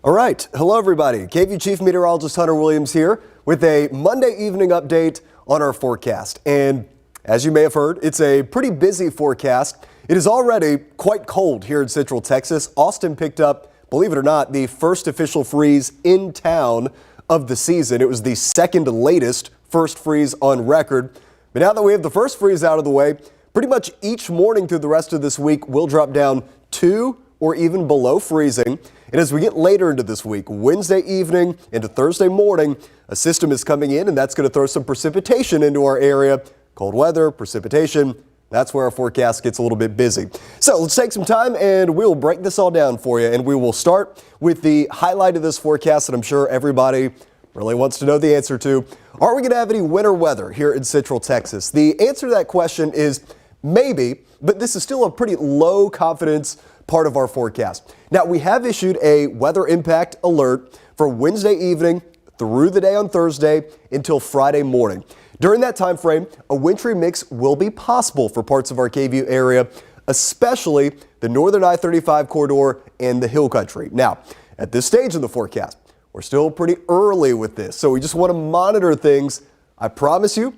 All right. Hello, everybody. KVUE Chief Meteorologist Hunter Williams here with a Monday evening update on our forecast. And as you may have heard, it's a pretty busy forecast. It is already quite cold here in Central Texas. Austin picked up, believe it or not, the first official freeze in town of the season. It was the second latest first freeze on record. But now that we have the first freeze out of the way, pretty much each morning through the rest of this week will drop down to or even below freezing. And as we get later into this week, Wednesday evening into Thursday morning, a system is coming in and that's going to throw some precipitation into our area. Cold weather, precipitation, that's where our forecast gets a little bit busy. So let's take some time and we'll break this all down for you. And we will start with the highlight of this forecast that I'm sure everybody really wants to know the answer to. Are we going to have any winter weather here in Central Texas? The answer to that question is maybe, but this is still a pretty low confidence part of our forecast. Now, we have issued a weather impact alert for Wednesday evening through the day on Thursday until Friday morning. During that time frame, a wintry mix will be possible for parts of our KVUE area, especially the northern I-35 corridor and the hill country. Now, at this stage in the forecast, we're still pretty early with this, so we just want to monitor things. I promise you,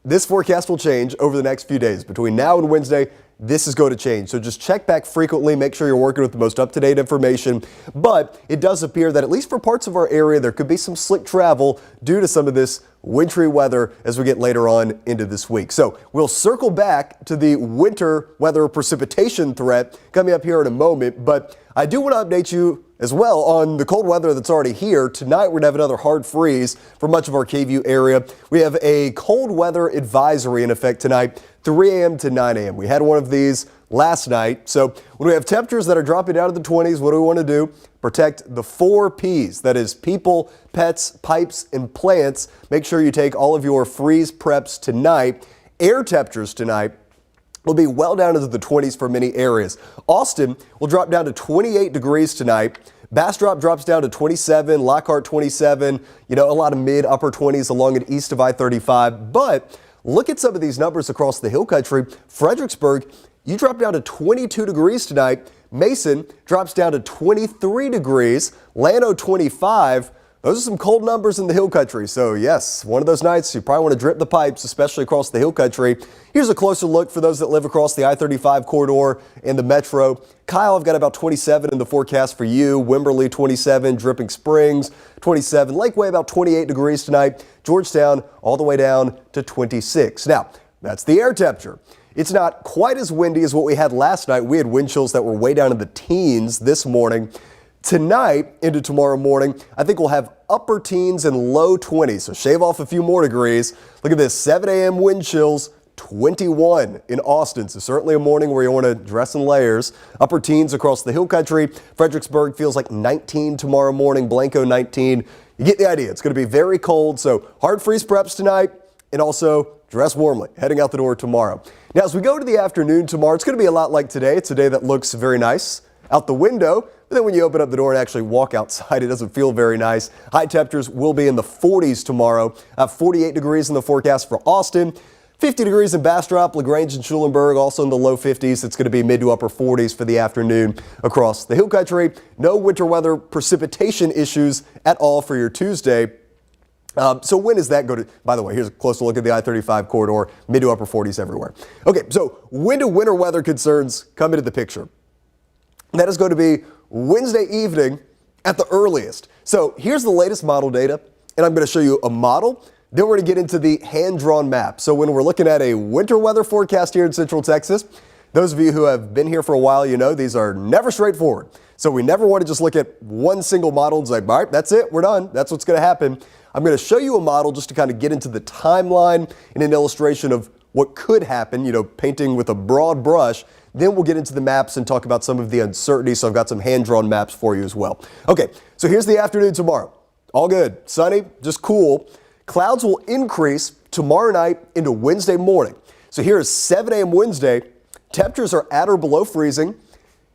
this forecast will change over the next few days. Between now and Wednesday, this is going to change. So just check back frequently. Make sure you're working with the most up-to-date information. But it does appear that at least for parts of our area, there could be some slick travel due to some of this wintry weather as we get later on into this week. So we'll circle back to the winter weather precipitation threat coming up here in a moment. But I do want to update you as well on the cold weather that's already here. Tonight, we're going to have another hard freeze for much of our KVUE area. We have a cold weather advisory in effect tonight, 3 a.m. to 9 a.m. We had one of these last night. So when we have temperatures that are dropping down to the 20s, what do we want to do? Protect the 4 Ps. That is people, pets, pipes, and plants. Make sure you take all of your freeze preps tonight. Air temperatures tonight will be well down into the 20s for many areas. Austin will drop down to 28 degrees tonight. Bastrop drops down to 27, Lockhart 27, a lot of mid upper 20s along and east of I-35. But look at some of these numbers across the hill country. Fredericksburg, you drop down to 22 degrees tonight. Mason drops down to 23 degrees. Llano 25. Those are some cold numbers in the hill country. So yes, one of those nights you probably want to drip the pipes, especially across the hill country. Here's a closer look for those that live across the I-35 corridor and the metro. Kyle, I've got about 27 in the forecast for you. Wimberley 27, Dripping Springs 27, Lakeway about 28 degrees tonight. Georgetown all the way down to 26. Now, that's the air temperature. It's not quite as windy as what we had last night. We had wind chills that were way down in the teens this morning. Tonight into tomorrow morning, I think we'll have upper teens and low 20s, so shave off a few more degrees. Look at this, 7 a.m. wind chills, 21 in Austin, so certainly a morning where you want to dress in layers. Upper teens across the hill country. Fredericksburg feels like 19 tomorrow morning, Blanco 19. You get the idea. It's going to be very cold, so hard freeze preps tonight and also dress warmly heading out the door tomorrow. Now, as we go to the afternoon tomorrow, it's going to be a lot like today. It's a day that looks very nice out the window. But then when you open up the door and actually walk outside, it doesn't feel very nice. High temperatures will be in the 40s tomorrow. 48 degrees in the forecast for Austin. 50 degrees in Bastrop, LaGrange, and Schulenburg, also in the low 50s. It's going to be mid to upper 40s for the afternoon across the hill country. No winter weather precipitation issues at all for your Tuesday. So when is that going to, by the way, here's a closer look at the I-35 corridor, mid to upper 40s everywhere. Okay, so when do winter weather concerns come into the picture? That is going to be Wednesday evening at the earliest. So here's the latest model data, and I'm going to show you a model. Then we're going to get into the hand-drawn map. So when we're looking at a winter weather forecast here in Central Texas, those of you who have been here for a while, you know these are never straightforward. So we never want to just look at one single model and say, all right, that's it, we're done. That's what's going to happen. I'm going to show you a model just to kind of get into the timeline and an illustration of what could happen, painting with a broad brush. Then we'll get into the maps and talk about some of the uncertainty. So I've got some hand-drawn maps for you as well. Okay, so here's the afternoon tomorrow. All good. Sunny, just cool. Clouds will increase tomorrow night into Wednesday morning. So here is 7 a.m. Wednesday. Temperatures are at or below freezing.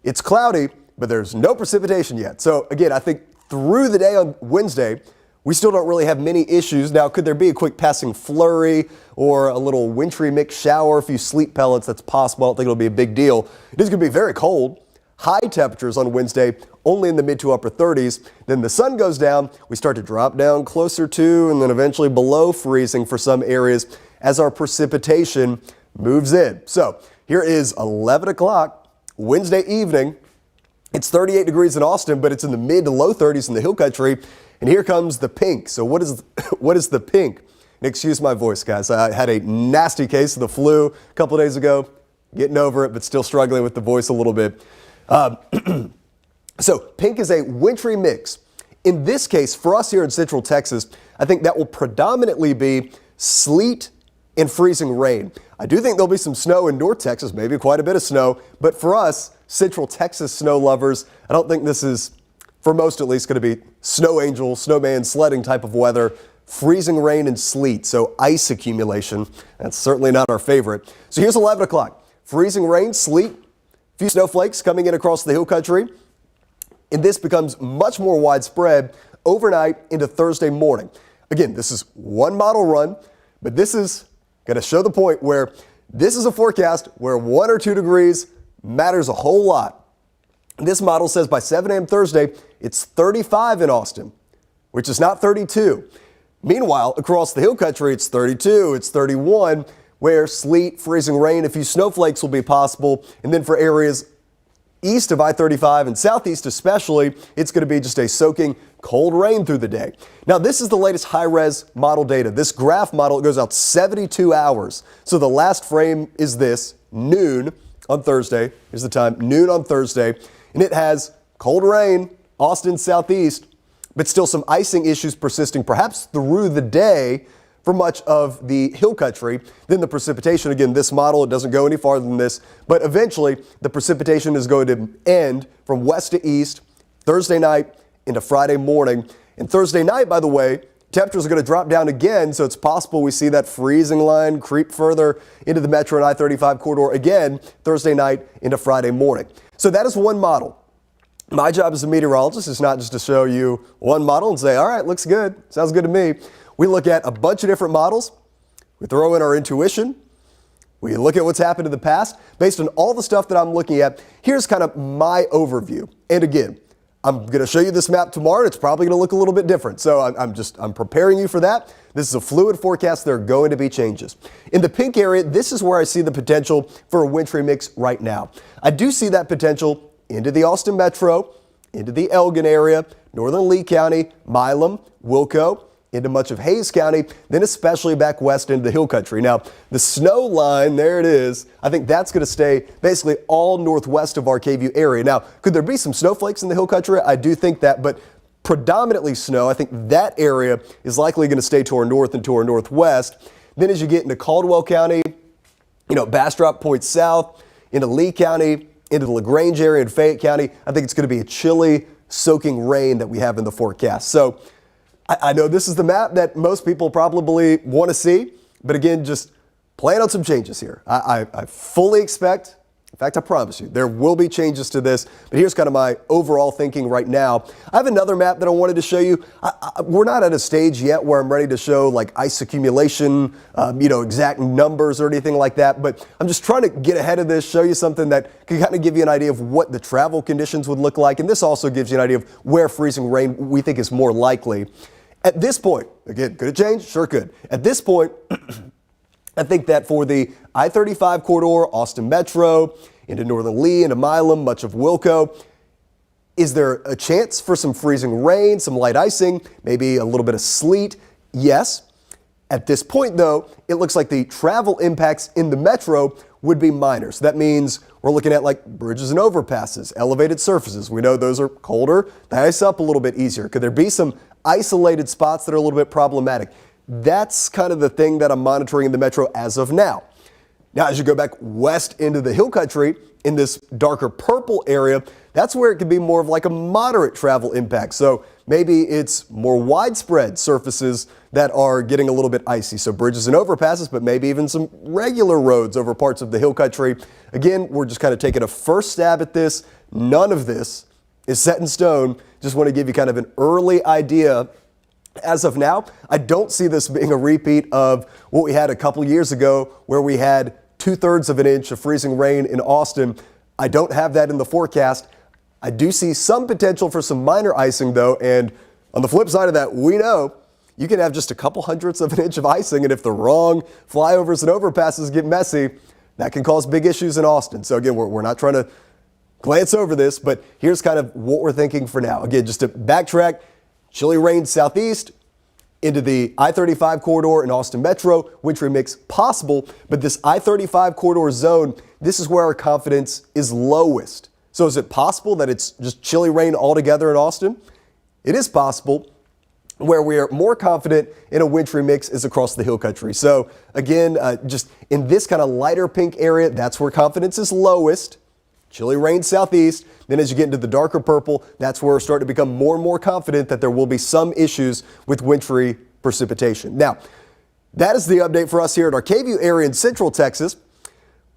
It's cloudy, but there's no precipitation yet. So again, I think through the day on Wednesday, we still don't really have many issues. Now, could there be a quick passing flurry or a little wintry mix shower, a few sleet pellets? That's possible. I don't think it'll be a big deal. It is going to be very cold. High temperatures on Wednesday only in the mid to upper 30s. Then the sun goes down, we start to drop down closer to and then eventually below freezing for some areas as our precipitation moves in. So here is 11 o'clock Wednesday evening. It's 38 degrees in Austin, but it's in the mid to low 30s in the hill country. And here comes the pink. So what is the pink? And excuse my voice, guys. I had a nasty case of the flu a couple days ago. Getting over it, but still struggling with the voice a little bit. So pink is a wintry mix. In this case, for us here in Central Texas, I think that will predominantly be sleet and freezing rain. I do think there'll be some snow in North Texas, maybe quite a bit of snow. But for us, Central Texas snow lovers, I don't think this is, for most at least, going to be snow angel, snowman sledding type of weather. Freezing rain and sleet, so ice accumulation. That's certainly not our favorite. So here's 11 o'clock. Freezing rain, sleet, a few snowflakes coming in across the hill country. And this becomes much more widespread overnight into Thursday morning. Again, this is one model run, but this is going to show the point where this is a forecast where 1 or 2 degrees matters a whole lot. This model says by 7 a.m. Thursday, it's 35 in Austin, which is not 32. Meanwhile, across the hill country, it's 32, it's 31, where sleet, freezing rain, a few snowflakes will be possible. And then for areas east of I-35 and southeast especially, it's going to be just a soaking cold rain through the day. Now, this is the latest high-res model data. This graph model, it goes out 72 hours. So the last frame is this, noon on Thursday. Here's the time, noon on Thursday. And it has cold rain, Austin southeast, but still some icing issues persisting perhaps through the day for much of the hill country. Then the precipitation, again, this model, it doesn't go any farther than this, but eventually the precipitation is going to end from west to east Thursday night into Friday morning. And Thursday night, by the way, temperatures are going to drop down again, so it's possible we see that freezing line creep further into the Metro and I-35 corridor again Thursday night into Friday morning. So that is one model. My job as a meteorologist is not just to show you one model and say, all right, looks good, sounds good to me. We look at a bunch of different models. We throw in our intuition. We look at what's happened in the past. Based on all the stuff that I'm looking at, here's kind of my overview. And again, I'm going to show you this map tomorrow, and it's probably going to look a little bit different. So I'm preparing you for that. This is a fluid forecast. There are going to be changes. In the pink area, this is where I see the potential for a wintry mix right now. I do see that potential into the Austin Metro, into the Elgin area, northern Lee County, Milam, Wilco, into much of Hayes County, then especially back west into the hill country. Now, the snow line, there it is. I think that's going to stay basically all northwest of our KVUE area. Now, could there be some snowflakes in the hill country? I do think that, but predominantly snow. I think that area is likely going to stay to our north and to our northwest. Then as you get into Caldwell County, Bastrop points south, into Lee County, into the LaGrange area in Fayette County, I think it's going to be a chilly, soaking rain that we have in the forecast. So I know this is the map that most people probably want to see, but again, just plan on some changes here. I fully expect, in fact, I promise you, there will be changes to this, but here's kind of my overall thinking right now. I have another map that I wanted to show you. We're not at a stage yet where I'm ready to show like ice accumulation, exact numbers or anything like that, but I'm just trying to get ahead of this, show you something that can kind of give you an idea of what the travel conditions would look like, and this also gives you an idea of where freezing rain we think is more likely. At this point, again, could it change? Sure could. At this point, I think that for the I-35 corridor, Austin Metro, into northern Lee, into Milam, much of Wilco, is there a chance for some freezing rain, some light icing, maybe a little bit of sleet? Yes. At this point, though, it looks like the travel impacts in the Metro would be minor. So that means we're looking at like bridges and overpasses, elevated surfaces. We know those are colder. They ice up a little bit easier. Could there be some isolated spots that are a little bit problematic? That's kind of the thing that I'm monitoring in the Metro as of now. Now, as you go back west into the hill country, in this darker purple area, that's where it could be more of like a moderate travel impact. So maybe it's more widespread surfaces that are getting a little bit icy. So bridges and overpasses, but maybe even some regular roads over parts of the hill country. Again, we're just kind of taking a first stab at this. None of this is set in stone. Just want to give you kind of an early idea. As of now, I don't see this being a repeat of what we had a couple years ago where we had 2/3 of an inch of freezing rain in Austin. I don't have that in the forecast. I do see some potential for some minor icing, though, and on the flip side of that, we know you can have just a couple hundredths of an inch of icing, and if the wrong flyovers and overpasses get messy, that can cause big issues in Austin. So again, we're not trying to glance over this, but here's kind of what we're thinking for now. Again, just to backtrack, chilly rain southeast into the I-35 corridor in Austin Metro. Wintry mix possible, but this I-35 corridor zone, this is where our confidence is lowest. So is it possible that it's just chilly rain altogether in Austin? It is possible. Where we are more confident in a wintry mix is across the hill country. So again, just in this kind of lighter pink area, that's where confidence is lowest. Chilly rain southeast. Then as you get into the darker purple, that's where we're starting to become more and more confident that there will be some issues with wintry precipitation. Now, that is the update for us here at our KVUE area in Central Texas.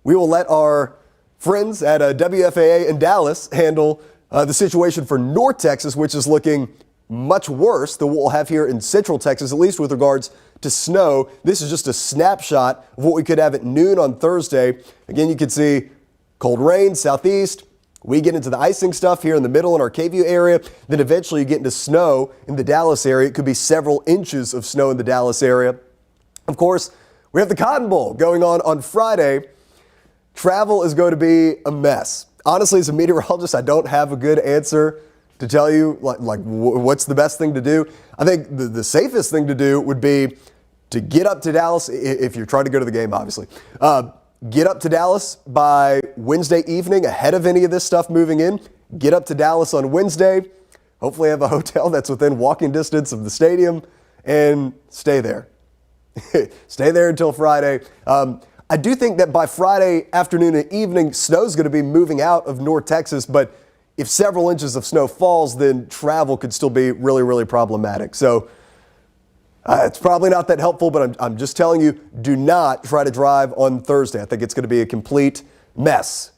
We will let our friends at WFAA in Dallas handle the situation for North Texas, which is looking much worse than what we'll have here in Central Texas, at least with regards to snow. This is just a snapshot of what we could have at noon on Thursday. Again, you can see cold rain southeast. We get into the icing stuff here in the middle in our KVUE area. Then eventually you get into snow in the Dallas area. It could be several inches of snow in the Dallas area. Of course, we have the Cotton Bowl going on Friday. Travel is going to be a mess. Honestly, as a meteorologist, I don't have a good answer to tell you what's the best thing to do. I think the safest thing to do would be to get up to Dallas if you're trying to go to the game, obviously. Get up to Dallas by Wednesday evening ahead of any of this stuff moving in. Get up to Dallas on Wednesday. Hopefully have a hotel that's within walking distance of the stadium and stay there. Stay there until Friday. I do think that by Friday afternoon and evening, snow's going to be moving out of North Texas, but if several inches of snow falls, then travel could still be really, really problematic. So it's probably not that helpful, but I'm just telling you, do not try to drive on Thursday. I think it's going to be a complete mess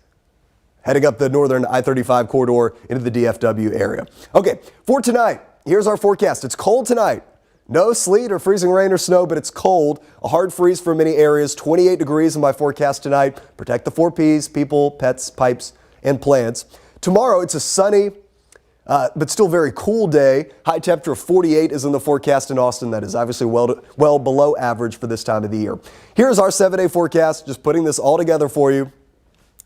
heading up the northern I-35 corridor into the DFW area. Okay, for tonight, here's our forecast. It's cold tonight. No sleet or freezing rain or snow, but it's cold. A hard freeze for many areas. 28 degrees in my forecast tonight. Protect the 4 Ps, people, pets, pipes, and plants. Tomorrow, it's a sunny, but still very cool day. High temperature of 48 is in the forecast in Austin. That is obviously well below average for this time of the year. Here's our 7-day forecast, just putting this all together for you.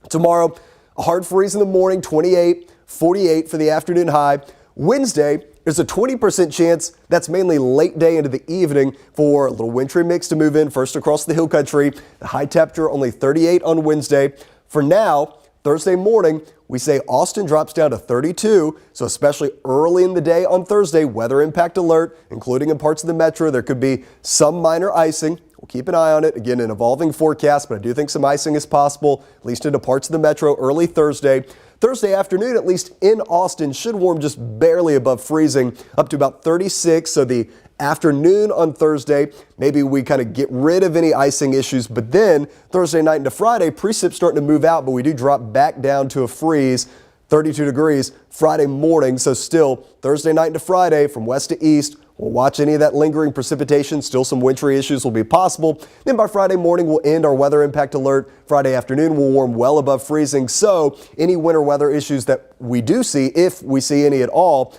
Tomorrow, a hard freeze in the morning, 28, 48 for the afternoon high. Wednesday, there's a 20% chance, that's mainly late day into the evening, for a little wintry mix to move in first across the hill country. The high temperature only 38 on Wednesday. For now, Thursday morning, we say Austin drops down to 32, so especially early in the day on Thursday, weather impact alert, including in parts of the metro. There could be some minor icing. We'll keep an eye on it. Again, an evolving forecast, but I do think some icing is possible, at least into parts of the metro early Thursday. Thursday afternoon, at least in Austin, should warm just barely above freezing, up to about 36. So the afternoon on Thursday, maybe we kind of get rid of any icing issues, but then Thursday night into Friday, precip's starting to move out, but we do drop back down to a freeze, 32 degrees Friday morning. So still Thursday night into Friday from west to east, we'll watch any of that lingering precipitation. Still some wintry issues will be possible. Then by Friday morning, we'll end our weather impact alert. Friday afternoon, we'll warm well above freezing. So any winter weather issues that we do see, if we see any at all,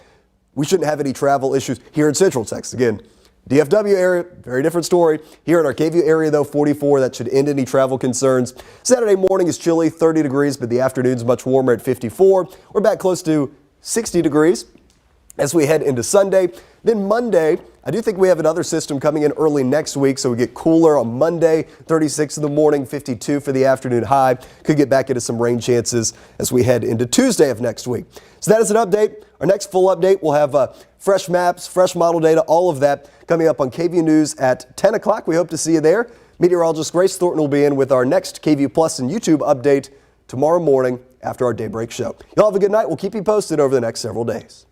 we shouldn't have any travel issues here in Central Texas. Again, DFW area, very different story. Here in our KVUE area, though, 44. That should end any travel concerns. Saturday morning is chilly, 30 degrees, but the afternoon's much warmer at 54. We're back close to 60 degrees as we head into Sunday. Then Monday, I do think we have another system coming in early next week, so we get cooler on Monday, 36 in the morning, 52 for the afternoon high. Could get back into some rain chances as we head into Tuesday of next week. So that is an update. Our next full update, we'll have fresh maps, fresh model data, all of that coming up on KVUE News at 10 o'clock. We hope to see you there. Meteorologist Grace Thornton will be in with our next KVUE Plus and YouTube update tomorrow morning after our daybreak show. Y'all have a good night. We'll keep you posted over the next several days.